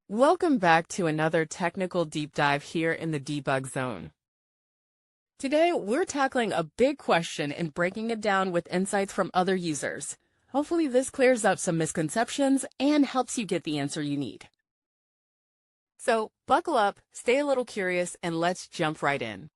Welcome back to another technical deep dive here in the debug zone. Today, we're tackling a big question and breaking it down with insights from other users. Hopefully this clears up some misconceptions and helps you get the answer you need. So buckle up, stay a little curious, and let's jump right in.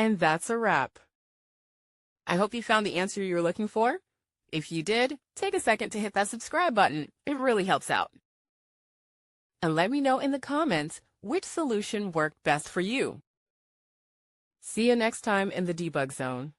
And that's a wrap. I hope you found the answer you were looking for. If you did, take a second to hit that subscribe button. It really helps out. And let me know in the comments which solution worked best for you. See you next time in the debug zone.